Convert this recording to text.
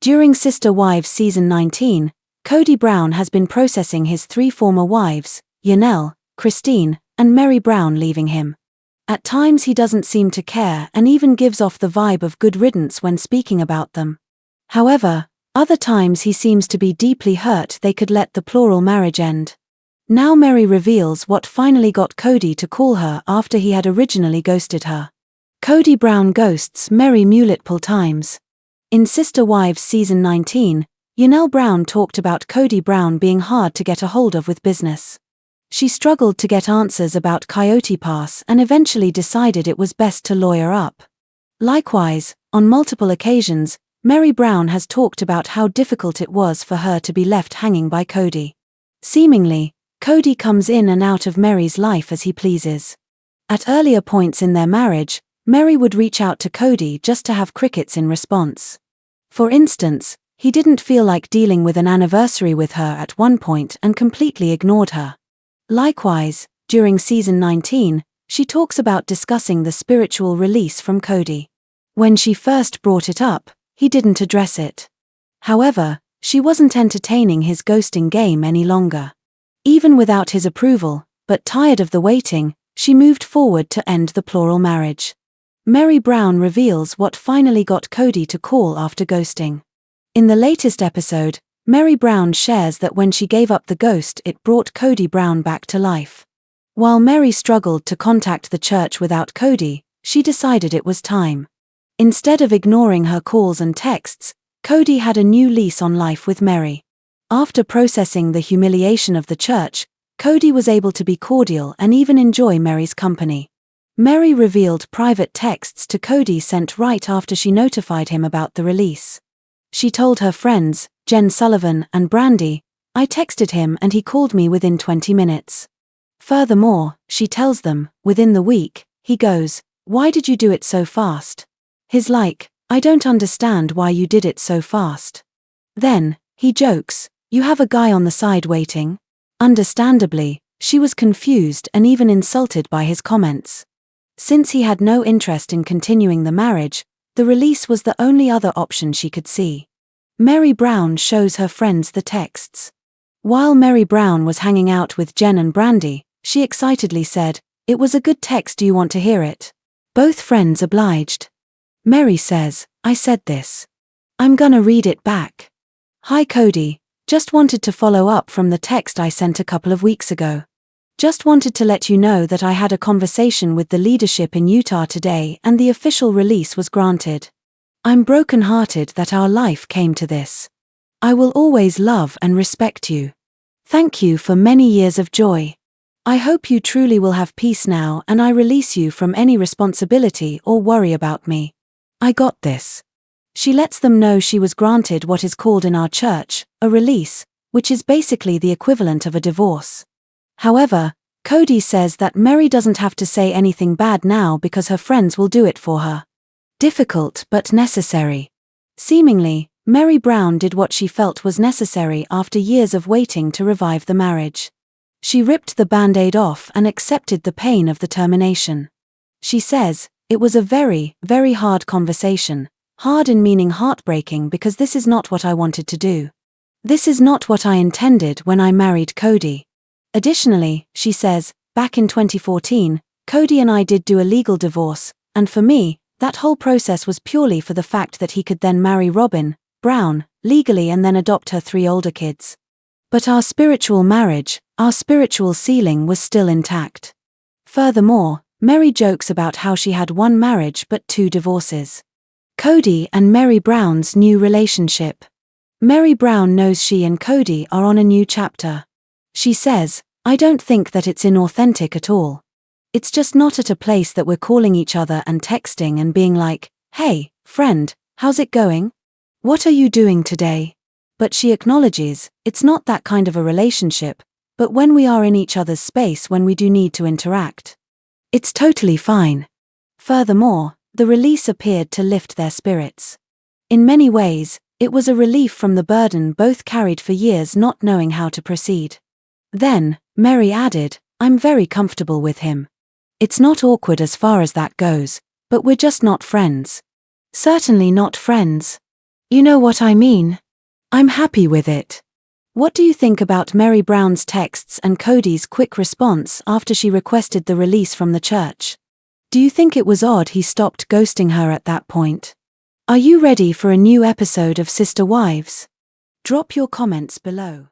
During Sister Wives Season 19, Kody Brown has been processing his 3 former wives, Yanelle, Christine, and Meri Brown, leaving him. At times he doesn't seem to care and even gives off the vibe of good riddance when speaking about them. However, other times he seems to be deeply hurt they could let the plural marriage end. Now Meri reveals what finally got Kody to call her after he had originally ghosted her. Kody Brown ghosts Meri multiple times. In Sister Wives Season 19, Yanelle Brown talked about Kody Brown being hard to get a hold of with business. She struggled to get answers about Coyote Pass and eventually decided it was best to lawyer up. Likewise, on multiple occasions, Meri Brown has talked about how difficult it was for her to be left hanging by Kody. Seemingly, Kody comes in and out of Meri's life as he pleases. At earlier points in their marriage, Meri would reach out to Kody just to have crickets in response. For instance, he didn't feel like dealing with an anniversary with her at one point and completely ignored her. Likewise, during Season 19, she talks about discussing the spiritual release from Kody. When she first brought it up, he didn't address it. However, she wasn't entertaining his ghosting game any longer. Even without his approval, but tired of the waiting, she moved forward to end the plural marriage. Meri Brown reveals what finally got Kody to call after ghosting. In the latest episode, Meri Brown shares that when she gave up the ghost, it brought Kody Brown back to life. While Meri struggled to contact the church without Kody, she decided it was time. Instead of ignoring her calls and texts, Kody had a new lease on life with Meri. After processing the humiliation of the church, Kody was able to be cordial and even enjoy Meri's company. Meri revealed private texts to Kody sent right after she notified him about the release. She told her friends, Jen Sullivan and Brandy, "I texted him and he called me within 20 minutes. Furthermore, she tells them, within the week, he goes, "Why did you do it so fast?" He's like, "I don't understand why you did it so fast." Then, he jokes, "You have a guy on the side waiting?" Understandably, she was confused and even insulted by his comments. Since he had no interest in continuing the marriage, the release was the only other option she could see. Meri Brown shows her friends the texts. While Meri Brown was hanging out with Jen and Brandy, she excitedly said, "It was a good text, do you want to hear it?" Both friends obliged. Meri says, "I said this. I'm gonna read it back. Hi Kody, just wanted to follow up from the text I sent a couple of weeks ago. Just wanted to let you know that I had a conversation with the leadership in Utah today and the official release was granted. I'm broken-hearted that our life came to this. I will always love and respect you. Thank you for many years of joy. I hope you truly will have peace now and I release you from any responsibility or worry about me. I got this." She lets them know she was granted what is called in our church, a release, which is basically the equivalent of a divorce. However, Kody says that Meri doesn't have to say anything bad now because her friends will do it for her. Difficult but necessary. Seemingly, Meri Brown did what she felt was necessary after years of waiting to revive the marriage. She ripped the band-aid off and accepted the pain of the termination. She says, "It was a very, very hard conversation, hard in meaning heartbreaking because this is not what I wanted to do. This is not what I intended when I married Kody." Additionally, she says, "Back in 2014, Kody and I did do a legal divorce, and for me, that whole process was purely for the fact that he could then marry Robyn Brown legally and then adopt her 3 older kids. But our spiritual marriage, our spiritual ceiling was still intact." Furthermore, Meri jokes about how she had 1 marriage but 2 divorces. Kody and Meri Brown's new relationship. Meri Brown knows she and Kody are on a new chapter. She says, "I don't think that it's inauthentic at all. It's just not at a place that we're calling each other and texting and being like, 'Hey, friend, how's it going? What are you doing today?' But she acknowledges, it's not that kind of a relationship, but when we are in each other's space when we do need to interact. It's totally fine." Furthermore, the release appeared to lift their spirits. In many ways, it was a relief from the burden both carried for years not knowing how to proceed. Then, Meri added, "I'm very comfortable with him. It's not awkward as far as that goes, but we're just not friends. Certainly not friends. You know what I mean? I'm happy with it. What do you think about Meri Brown's texts and Kody's quick response after she requested the release from the church? Do you think it was odd he stopped ghosting her at that point? Are you ready for a new episode of Sister Wives? Drop your comments below.